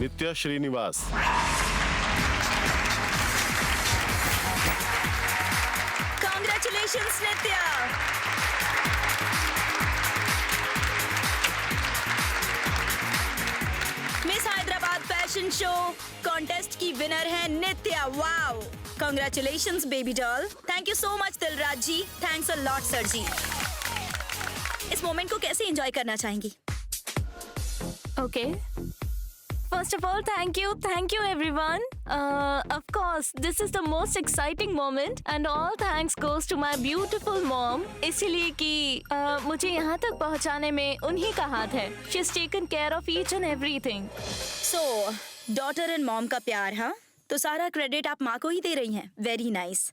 नित्या Srinivas. Congratulations, Nitya. Miss Hyderabad fashion show contest की winner है Nitya. Wow, congratulations baby doll. Thank you so much Dilraj ji. Thanks a lot sir ji. इस moment को कैसे enjoy करना चाहेंगी? Okay. First of all, thank you everyone. Of course, this is the most exciting moment and all thanks goes to my beautiful mom. इसीलिए कि मुझे यहाँ तक पहुँचाने में उन्हीं का हाथ है. She's taken care of each and everything. So, daughter and mom का प्यार, हाँ? तो सारा क्रेडिट आप माँ को ही दे रही हैं। Very nice.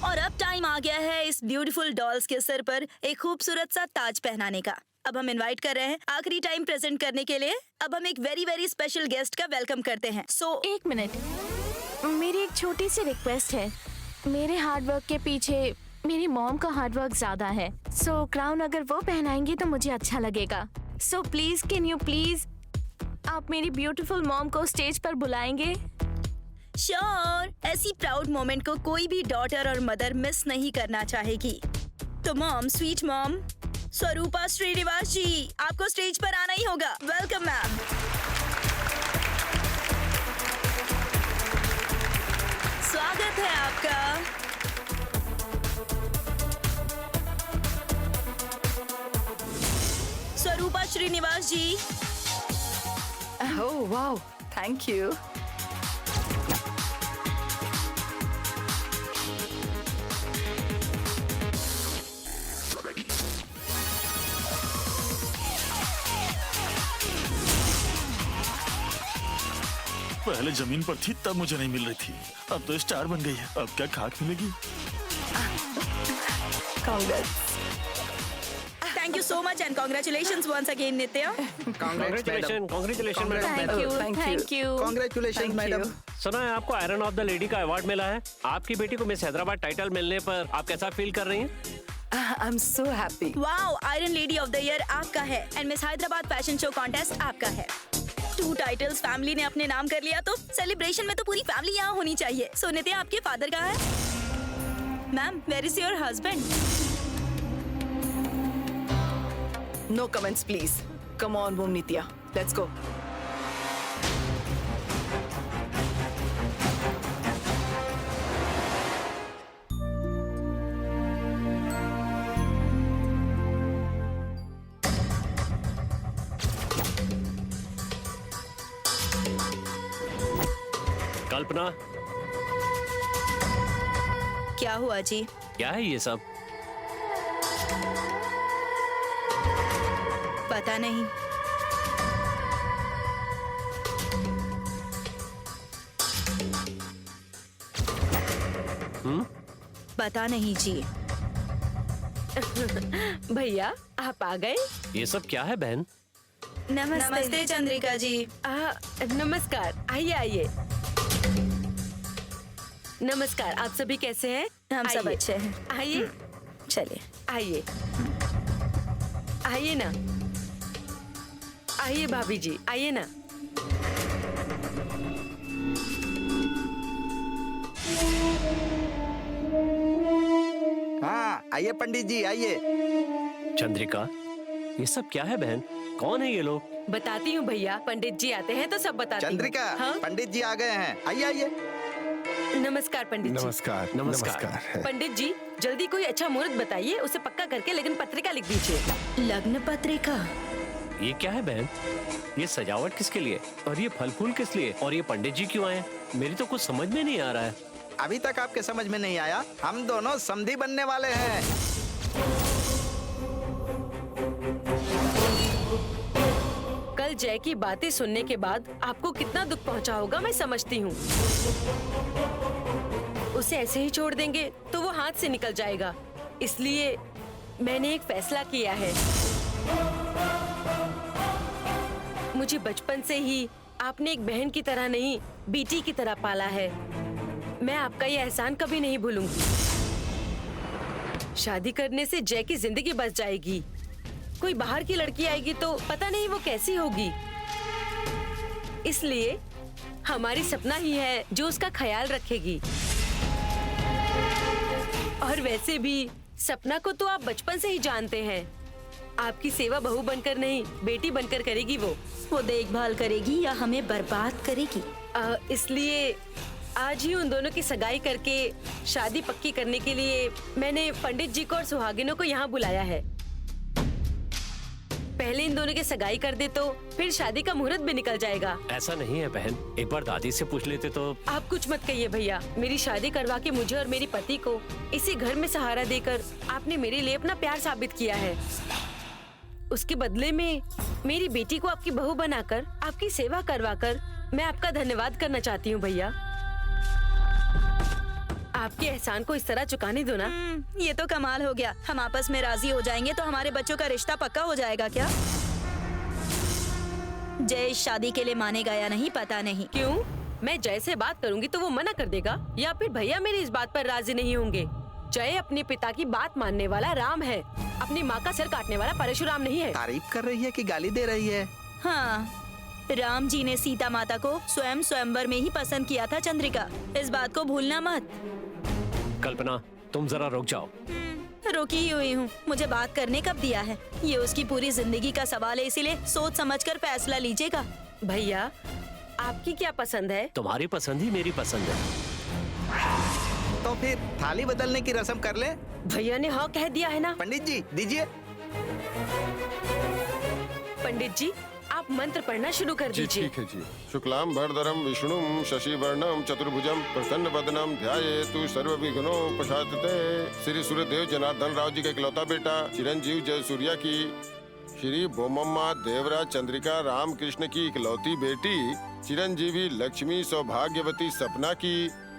और अब टाइम आ गया है इस ब्यूटीफुल डॉल्स के सर पर एक खूबसूरत सा ताज पहनाने का। अब हम इनवाइट कर रहे हैं आखिरी टाइम प्रेजेंट करने के लिए। अब हम एक वेरी वेरी स्पेशल गेस्ट का वेलकम करते हैं। एक मिनट, मेरी एक छोटी सी रिक्वेस्ट है। मेरे हार्ड वर्क के पीछे मेरी मॉम का हार्ड वर्क ज्यादा है। सो क्राउन अगर वो पहनाएंगी तो मुझे अच्छा लगेगा। So please can you please आप मेरी ब्यूटीफुल मॉम को स्टेज पर बुलाएंगे? श्योर, ऐसी प्राउड मोमेंट को कोई भी डॉटर और मदर मिस नहीं करना चाहेगी। तो मॉम, स्वीट मॉम स्वरूपा श्रीनिवास जी, आपको स्टेज पर आना ही होगा। Welcome ma'am. स्वागत है आपका। स्वरूपा श्रीनिवास जी। Oh wow, thank you. पहले जमीन पर थी तब मुझे नहीं मिल रही थी, अब तो स्टार बन गई है। अब क्या खाक मिलेगी? Congrats. Thank you so much and congratulations once again, Nitya. Congratulations madam. Thank you. Congratulations madam. सुना है आपको आयरन ऑफ द लेडी का अवार्ड मिला है। आपकी बेटी को मिस हैदराबाद टाइटल मिलने पर आप कैसा फील कर रही हैं? I'm so happy. Wow, iron lady of the year आपका है and miss Hyderabad fashion show contest आपका है। 2 टाइटल्स फैमिली ने अपने नाम कर लिया तो सेलिब्रेशन में तो पूरी फैमिली यहाँ होनी चाहिए। सो नित्या, आपके फादर कहाँ है? Ma'am, where is your husband? No comments, please. Come on, Mom Nitya. Let's go. Kalpana, क्या हुआ जी? क्या है ये सब? पता नहीं। पता नहीं जी। भैया आप आ गए? ये सब क्या है बहन? नमस्ते चंद्रिका जी। नमस्कार, आइए आइए। नमस्कार, आप सभी कैसे हैं? हम सब आइए। अच्छे हैं। आइए चलिए। आइए आइए ना, आइए भाभी जी, आइए ना। हाँ, आइए पंडित जी, आइए। चंद्रिका, ये सब क्या है बहन? कौन है ये लोग? बताती हूँ भैया, पंडित जी आते हैं तो सब बताती हूँ। चंद्रिका, हाँ? पंडित जी आ गए हैं। आइए आइए। नमस्कार पंडित जी। नमस्कार। नमस्कार। पंडित जी, जल्दी कोई अच्छा मुहूर्त बताइए, उसे पक्का करके लग्न पत्रिका लिख दीजिए। लग्न पत्रिका? ये क्या है बहन? ये सजावट किसके लिए और ये फल फूल किस लिए और ये पंडित जी क्यों आए? मेरी तो कुछ समझ में नहीं आ रहा है। अभी तक आपके समझ में नहीं आया? हम दोनों समधी बनने वाले हैं। कल जय की बातें सुनने के बाद आपको कितना दुख पहुंचा होगा मैं समझती हूँ। उसे ऐसे ही छोड़ देंगे तो वो हाथ से निकल जाएगा, इसलिए मैंने एक फैसला किया है। मुझे बचपन से ही आपने एक बहन की तरह नहीं, बेटी की तरह पाला है। मैं आपका ये एहसान कभी नहीं भूलूंगी। शादी करने से जय की जिंदगी बच जाएगी। कोई बाहर की लड़की आएगी तो पता नहीं वो कैसी होगी। इसलिए हमारी सपना ही है जो उसका ख्याल रखेगी। और वैसे भी सपना को तो आप बचपन से ही जानते हैं। आपकी सेवा बहू बनकर नहीं, बेटी बनकर करेगी वो देखभाल करेगी या हमें बर्बाद करेगी। इसलिए आज ही उन दोनों की सगाई करके शादी पक्की करने के लिए मैंने पंडित जी को और सुहागिनों को यहाँ बुलाया है। पहले इन दोनों की सगाई कर दे तो फिर शादी का मुहूर्त भी निकल जाएगा। ऐसा नहीं है बहन, एक बार दादी से पूछ लेते तो। आप कुछ मत कहिए भैया। मेरी शादी करवा के मुझे और मेरी पति को इसी घर में सहारा देकर आपने मेरे लिए अपना प्यार साबित किया है। उसके बदले में मेरी बेटी को आपकी बहू बनाकर आपकी सेवा करवाकर मैं आपका धन्यवाद करना चाहती हूँ भैया। आपके एहसान को इस तरह चुकाने दो ना। ये तो कमाल हो गया। हम आपस में राजी हो जाएंगे तो हमारे बच्चों का रिश्ता पक्का हो जाएगा क्या? जय इस शादी के लिए मानेगा या नहीं पता नहीं। क्यों? मैं जय से बात करूंगी तो वो मना कर देगा, या फिर भैया मेरी इस बात पर राजी नहीं होंगे। जय अपने पिता की बात मानने वाला राम है, अपनी माँ का सिर काटने वाला परशुराम नहीं है। तारीफ कर रही है कि गाली दे रही है? हाँ, राम जी ने सीता माता को स्वयं स्वयंवर में ही पसंद किया था चंद्रिका, इस बात को भूलना मत। कल्पना, तुम जरा रुक जाओ। रोकी ही हुई हूँ, मुझे बात करने कब दिया है? ये उसकी पूरी जिंदगी का सवाल है, इसीलिए सोच समझकर फैसला लीजिएगा। भैया आपकी क्या पसंद है? तुम्हारी पसंद ही मेरी पसंद है। तो फिर थाली बदलने की रस्म कर ले। भैया ने हाँ कह दिया है ना। पंडित जी दीजिए। पंडित जी आप मंत्र पढ़ना शुरू कर जी दीजिए। ठीक है जी। शुक्लाम भरधरम विष्णुम शशिवर्णम चतुर्भुजम प्रसन्न वदनम ध्यायेतु सर्वविघ्नोपशांतये। श्री सूर्यदेव जनार्दन राव जी का इकलौता बेटा चिरंजीव जय सूर्या की, श्री बोमम्मा देवराज चंद्रिका रामकृष्ण की इकलौती बेटी चिरंजीवी लक्ष्मी सौभाग्यवती सपना की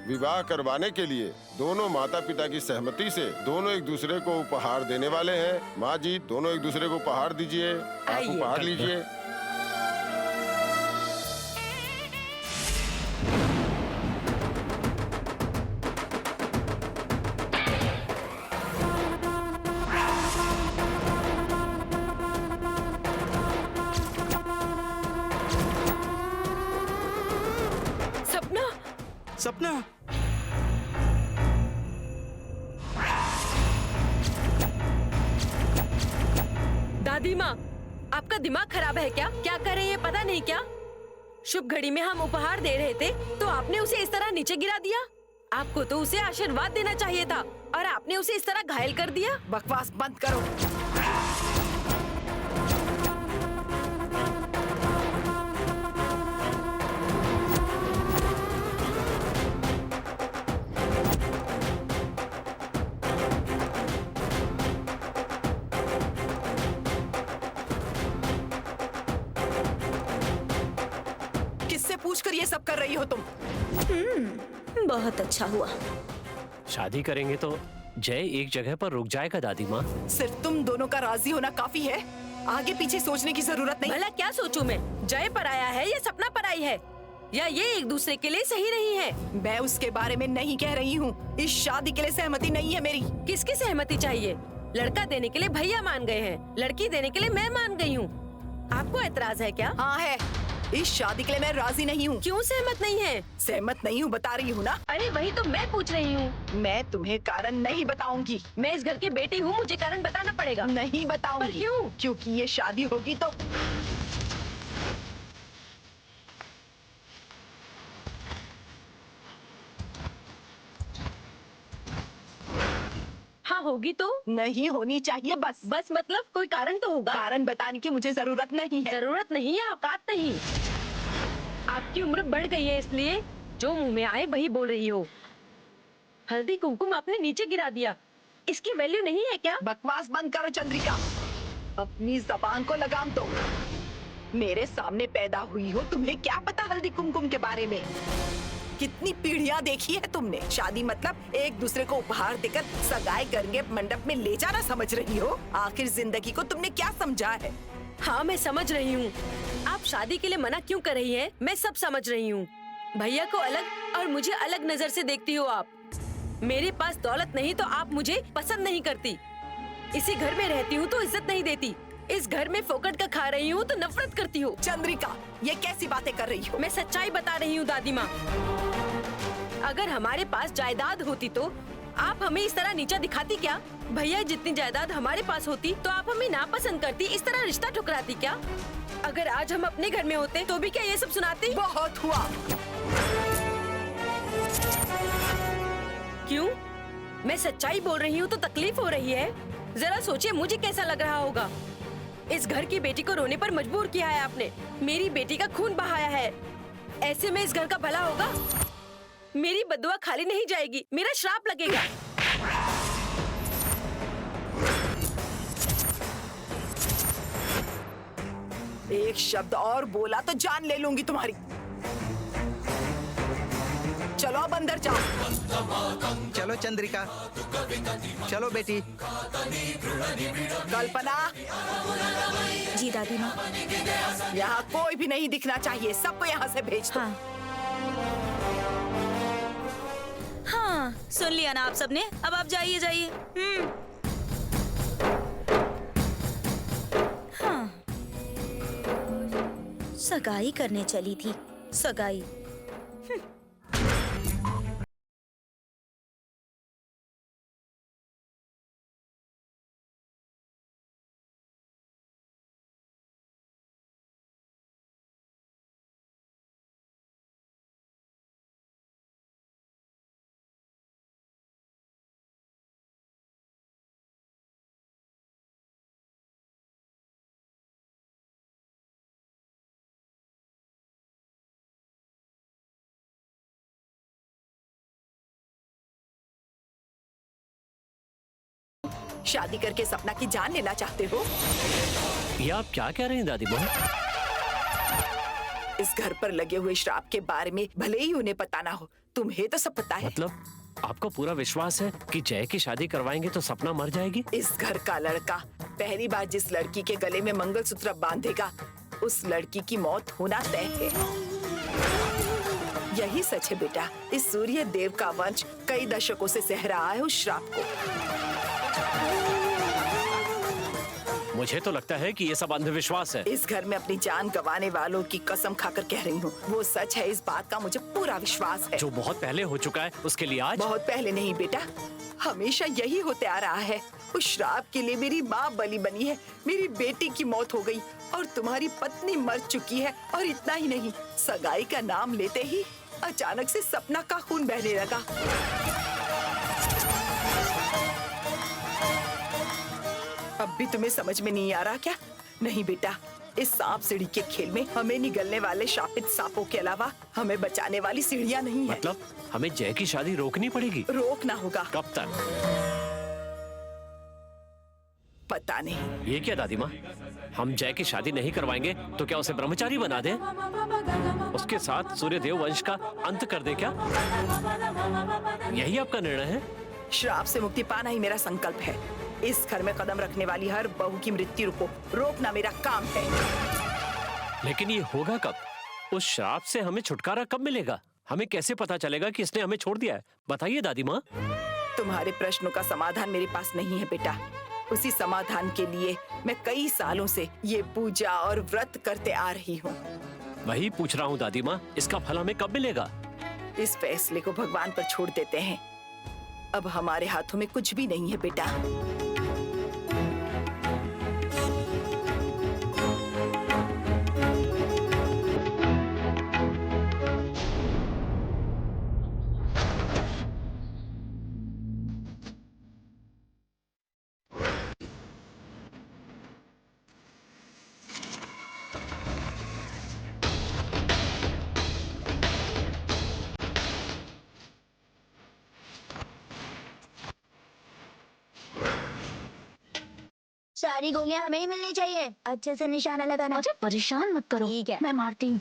विवाह करवाने के लिए दोनों माता पिता की सहमति से दोनों एक दूसरे को उपहार देने वाले हैं। माँ जी दोनों एक दूसरे को उपहार दीजिए। आप आइए। उपहार लीजिए। सपना सपना दादी माँ आपका दिमाग खराब है क्या? क्या कर रही है पता नहीं क्या? शुभ घड़ी में हम उपहार दे रहे थे तो आपने उसे इस तरह नीचे गिरा दिया। आपको तो उसे आशीर्वाद देना चाहिए था और आपने उसे इस तरह घायल कर दिया। बकवास बंद करो। किससे पूछकर ये सब कर रही हो तुम? बहुत अच्छा हुआ। शादी करेंगे तो जय एक जगह पर रुक जाएगा दादी माँ। सिर्फ तुम दोनों का राजी होना काफी है, आगे पीछे सोचने की जरूरत नहीं। भला क्या सोचूं मैं? जय पर आया है या सपना पर आई है, या ये एक दूसरे के लिए सही नहीं है? मैं उसके बारे में नहीं कह रही हूँ। इस शादी के लिए सहमति नहीं है मेरी। किसकी सहमति चाहिए? लड़का देने के लिए भैया मान गए हैं, लड़की देने के लिए मैं मान गई हूँ। आपको एतराज है क्या? हाँ है। इस शादी के लिए मैं राजी नहीं हूँ। क्यों सहमत नहीं है? सहमत नहीं हूँ बता रही हूँ ना। अरे वही तो मैं पूछ रही हूँ। मैं तुम्हें कारण नहीं बताऊंगी। मैं इस घर की बेटी हूँ, मुझे कारण बताना पड़ेगा। नहीं बताऊंगी। पर क्यों? क्योंकि ये शादी होगी तो हाँ होगी तो नहीं होनी चाहिए। बस बस मतलब कोई कारण तो होगा। कारण बताने की मुझे जरूरत नहीं है। जरूरत नहीं है, औकात नहीं। आपकी उम्र बढ़ गई है इसलिए जो मुंह में आए वही बोल रही हो। हल्दी कुमकुम आपने नीचे गिरा दिया, इसकी वैल्यू नहीं है क्या? बकवास बंद करो चंद्रिका, अपनी जबान को लगाम दो। मेरे सामने पैदा हुई हो, तुम्हें क्या पता हल्दी कुमकुम के बारे में? कितनी पीढ़ियां देखी है तुमने। शादी मतलब एक दूसरे को उपहार देकर सगाई करके मंडप में ले जाना समझ रही हो। आखिर जिंदगी को तुमने क्या समझा है? हाँ मैं समझ रही हूँ। आप शादी के लिए मना क्यों कर रही हैं, मैं सब समझ रही हूँ। भैया को अलग और मुझे अलग नजर से देखती हो आप। मेरे पास दौलत नहीं तो आप मुझे पसंद नहीं करती। इसी घर में रहती हूँ तो इज्जत नहीं देती। इस घर में फोकट का खा रही हूँ तो नफरत करती हूँ। चंद्रिका, ये कैसी बातें कर रही हो? मैं सच्चाई बता रही हूँ दादी माँ। अगर हमारे पास जायदाद होती तो आप हमें इस तरह नीचा दिखाती क्या? भैया जितनी जायदाद हमारे पास होती तो आप हमें नापसंद करती, इस तरह रिश्ता ठुकराती क्या? अगर आज हम अपने घर में होते तो भी क्या ये सब सुनाती? बहुत हुआ। क्यों? मैं सच्चाई बोल रही हूँ तो तकलीफ हो रही है। जरा सोचिए मुझे कैसा लग रहा होगा। इस घर की बेटी को रोने पर मजबूर किया है आपने, मेरी बेटी का खून बहाया है। ऐसे में इस घर का भला होगा? मेरी बदुआ खाली नहीं जाएगी, मेरा श्राप लगेगा। एक शब्द और बोला तो जान ले लूंगी तुम्हारी। चलो अब अंदर जाओ। चलो चंद्रिका, चलो बेटी। कल्पना, जी दादी माँ। यहाँ कोई भी नहीं दिखना चाहिए, सबको यहाँ से भेज दो। हाँ हाँ, सुन लिया ना आप सबने, अब आप जाइए जाइए। हाँ, सगाई करने चली थी, सगाई। शादी करके सपना की जान लेना चाहते हो? ये आप क्या कह रही हैं दादी माँ? इस घर पर लगे हुए श्राप के बारे में भले ही उन्हें पता ना हो, तुम्हें तो सब पता है। मतलब आपको पूरा विश्वास है कि जय की शादी करवाएंगे तो सपना मर जाएगी? इस घर का लड़का पहली बार जिस लड़की के गले में मंगलसूत्र बांधेगा, उस लड़की की मौत होना तय है। यही सच है बेटा, इस सूर्य देव का वंश कई दशकों से सह रहा है उस श्राप को। मुझे तो लगता है कि ये सब अंधविश्वास है। इस घर में अपनी जान गंवाने वालों की कसम खाकर कह रही हूँ, वो सच है, इस बात का मुझे पूरा विश्वास है। जो बहुत पहले हो चुका है उसके लिए आज? बहुत पहले नहीं बेटा, हमेशा यही होते आ रहा है। उस श्राप के लिए मेरी माँ बलि बनी है, मेरी बेटी की मौत हो गई और तुम्हारी पत्नी मर चुकी है। और इतना ही नहीं, सगाई का नाम लेते ही अचानक से सपना का खून बहने लगा। अब भी तुम्हें समझ में नहीं आ रहा क्या? नहीं बेटा, इस सांप सीढ़ी के खेल में हमें निगलने वाले शापित सांपों के अलावा हमें बचाने वाली सीढ़ियाँ नहीं है। मतलब हमें जय की शादी रोकनी पड़ेगी? रोकना होगा। कब तक? पता नहीं। ये क्या दादी माँ, हम जय की शादी नहीं करवाएंगे तो क्या उसे ब्रह्मचारी बना दें? उसके साथ सूर्यदेव वंश का अंत कर दे क्या? यही आपका निर्णय है? श्राप से मुक्ति पाना ही मेरा संकल्प है। इस घर में कदम रखने वाली हर बहू की मृत्यु को रोकना मेरा काम है। लेकिन ये होगा कब? उस श्राप से हमें छुटकारा कब मिलेगा? हमें कैसे पता चलेगा कि इसने हमें छोड़ दिया है? बताइए दादी माँ। तुम्हारे प्रश्नों का समाधान मेरे पास नहीं है बेटा। उसी समाधान के लिए मैं कई सालों से ये पूजा और व्रत करते आ रही हूँ। वही पूछ रहा हूँ दादी माँ, इसका फल हमें कब मिलेगा? इस फैसले को भगवान पर छोड़ देते हैं। अब हमारे हाथों में कुछ भी नहीं है बेटा। सारी गोलियां हमें ही मिलनी चाहिए। अच्छे से निशाना लगाना। मुझे परेशान मत करो। ठीक है, मैं मारती हूँ।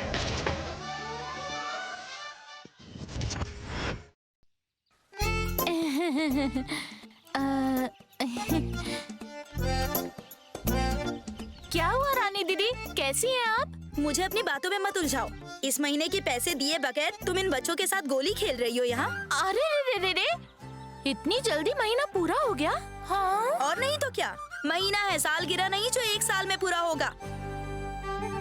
क्या हुआ रानी दीदी, कैसी हैं आप? मुझे अपनी बातों में मत उलझाओ। इस महीने के पैसे दिए बगैर तुम इन बच्चों के साथ गोली खेल रही हो यहाँ। अरे रे रे रे, इतनी जल्दी महीना पूरा हो गया? हाँ। और नहीं तो क्या, महीना है, सालगिरह नहीं जो 1 साल में पूरा होगा।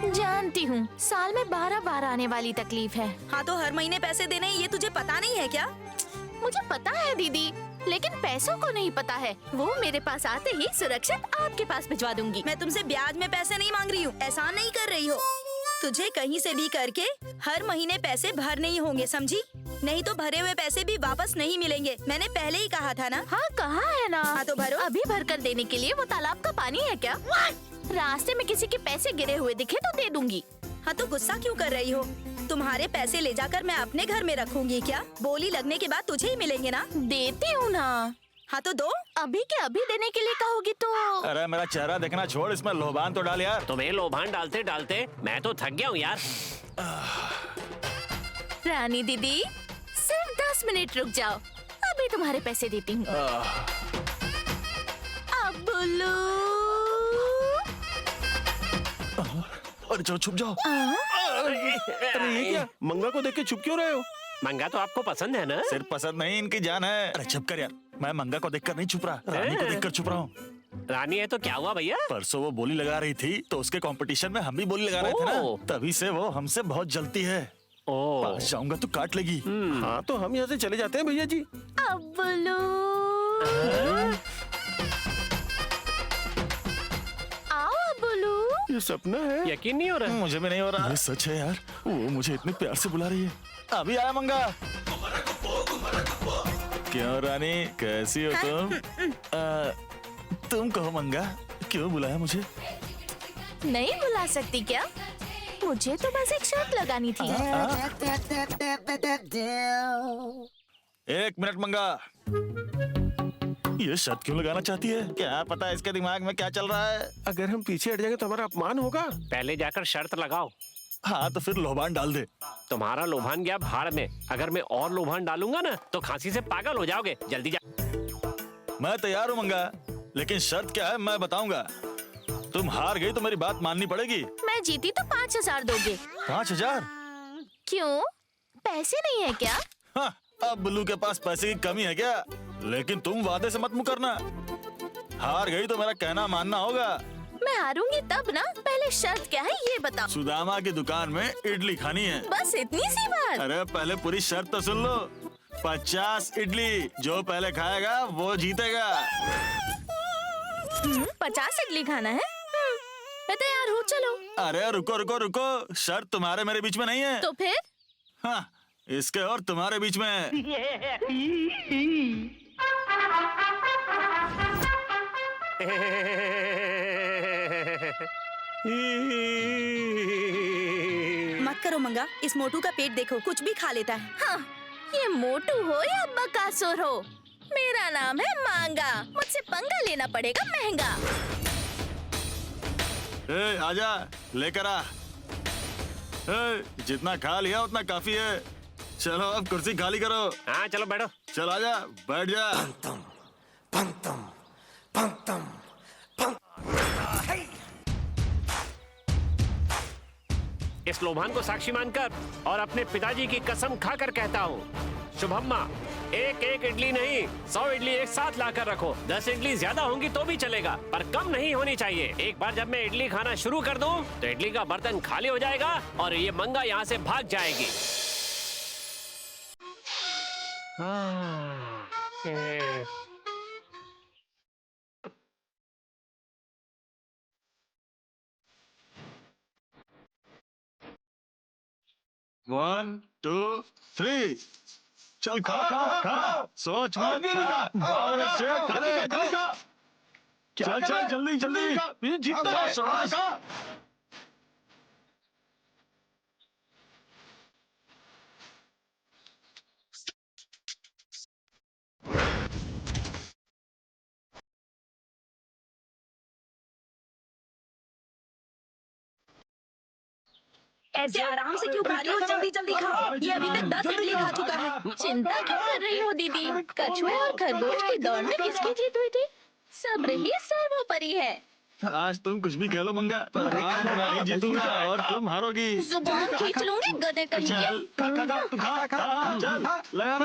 जानती हूँ, साल में 12 बार आने वाली तकलीफ है। हाँ तो हर महीने पैसे देने हैं, ये तुझे पता नहीं है क्या? मुझे पता है दीदी, लेकिन पैसों को नहीं पता है। वो मेरे पास आते ही सुरक्षित आपके पास भिजवा दूंगी। मैं तुमसे ब्याज में पैसे नहीं मांग रही हूँ, एहसान नहीं कर रही हो। तुझे कहीं से भी करके हर महीने पैसे भरने ही होंगे, समझी? नहीं तो भरे हुए पैसे भी वापस नहीं मिलेंगे। मैंने पहले ही कहा था ना। हाँ कहा है ना। हाँ तो भरो। अभी भर कर देने के लिए वो तालाब का पानी है क्या? रास्ते में किसी के पैसे गिरे हुए दिखे तो दे दूंगी। हाँ तो गुस्सा क्यों कर रही हो? तुम्हारे पैसे ले जाकर मैं अपने घर में रखूंगी क्या? बोली लगने के बाद तुझे ही मिलेंगे ना। देती हूँ ना। हाँ तो दो। अभी के अभी देने के लिए कहोगी तो? अरे मेरा चेहरा देखना छोड़, इसमें लोबान तो डाल यार। तुम्हें लोभान डालते डालते मैं तो थक गया हूँ यार। रानी दीदी सिर्फ 10 मिनट रुक जाओ, अभी तुम्हारे पैसे देती हूँ। अब बोलो। अरे जाओ, छुप जाओ। अरे ये क्या? मंगा को देख के छुप क्यों रहे हो? मंगा तो आपको पसंद है ना? सिर्फ पसंद नहीं, इनकी जान है। अरे चुप कर यार, मैं मंगा को देखकर नहीं छुप रहा, रानी को देखकर छुप रहा हूँ। रानी है तो क्या हुआ भैया? परसों वो बोली लगा रही थी तो उसके कंपटीशन में हम भी बोली लगा रहे थे ना, ओह। तभी से वो हमसे बहुत जलती है। ओह, पास जाऊंगा तो काट लेगी। हाँ तो हम यहाँ से चले जाते हैं भैया जी। अब बोलो। आओ अब बोलो। ये सपना है। यकीन नहीं हो रहा। मुझे भी नहीं हो रहा। ये सच है यार, वो मुझे इतने प्यार से बुला रही है। अभी आया मंगा। क्यों रानी, कैसी हो तुम? तुम कहो मंगा, क्यों बुलाया मुझे? नहीं बुला सकती क्या? मुझे तो बस एक शर्त लगानी थी। 1 मिनट मंगा, ये शर्त क्यों लगाना चाहती है? क्या पता इसके दिमाग में क्या चल रहा है। अगर हम पीछे हट जाएंगे तो हमारा अपमान होगा। पहले जाकर शर्त लगाओ। हाँ तो फिर लोबान डाल दे। तुम्हारा लोभान गया भाड़ में। अगर मैं और लोभान डालूंगा ना तो खांसी से पागल हो जाओगे। जल्दी जा। मैं तैयार हूँ मंगा, लेकिन शर्त क्या है मैं बताऊंगा। तुम हार गई तो मेरी बात माननी पड़ेगी। मैं जीती तो 5000 दोगे? 5000? क्यों, पैसे नहीं है क्या? हाँ, अब बुल्लू के पास पैसे की कमी है क्या? लेकिन तुम वादे से मत मुकरना। हार गई तो मेरा कहना मानना होगा। मैं हारूंगी तब ना। पहले शर्त क्या है ये बताओ। सुदामा की दुकान में इडली खानी है। बस इतनी सी बात? अरे पहले पूरी शर्त तो सुन लो। 50 इडली, जो पहले खाएगा वो जीतेगा। 50 इडली खाना है? मैं तैयार हूँ, चलो। अरे रुको रुको रुको, शर्त तुम्हारे मेरे बीच में नहीं है। तो फिर? हाँ, इसके और तुम्हारे बीच में है। मत करो मंगा, इस मोटू का पेट देखो, कुछ भी खा लेता है। हाँ, ये मोटू हो या बकासुर हो, मेरा नाम है मांगा। मुझसे पंगा लेना पड़ेगा महंगा। ए, आजा, लेकर आ। ए, जितना खा लिया उतना काफी है। चलो अब कुर्सी खाली करो। हाँ चलो बैठो। चल आजा, बैठ जा। इस लोभान को साक्षी मानकर और अपने पिताजी की कसम खाकर कहता हूँ, शुभम्मा, एक एक इडली नहीं 100 इडली एक साथ लाकर रखो। 10 इडली ज्यादा होंगी तो भी चलेगा, पर कम नहीं होनी चाहिए। एक बार जब मैं इडली खाना शुरू कर दूं, तो इडली का बर्तन खाली हो जाएगा और ये मंगा यहाँ से भाग जाएगी। One, 2, 3, चल खा खा खा, सोच मत चल चल जल्दी जल्दी, जीतना है। ऐसे आराम से क्यों खा रही हो? जल्दी जल्दी खाओ, ये अभी तक 10 इडली खा चुका है। चिंता क्यों कर रही हो दीदी? कछुए और खरगोश की दौड़ में किसकी जीत हुई थी? सब्र ही सर्वोपरि है। आज तुम कुछ भी कह लो मंगा, पर आज मैं जीतूंगा और तुम हारोगी। जुबान खींच लूंगी गधे कहीं के। चल खा खा खा, तू खा खा, चल लगा।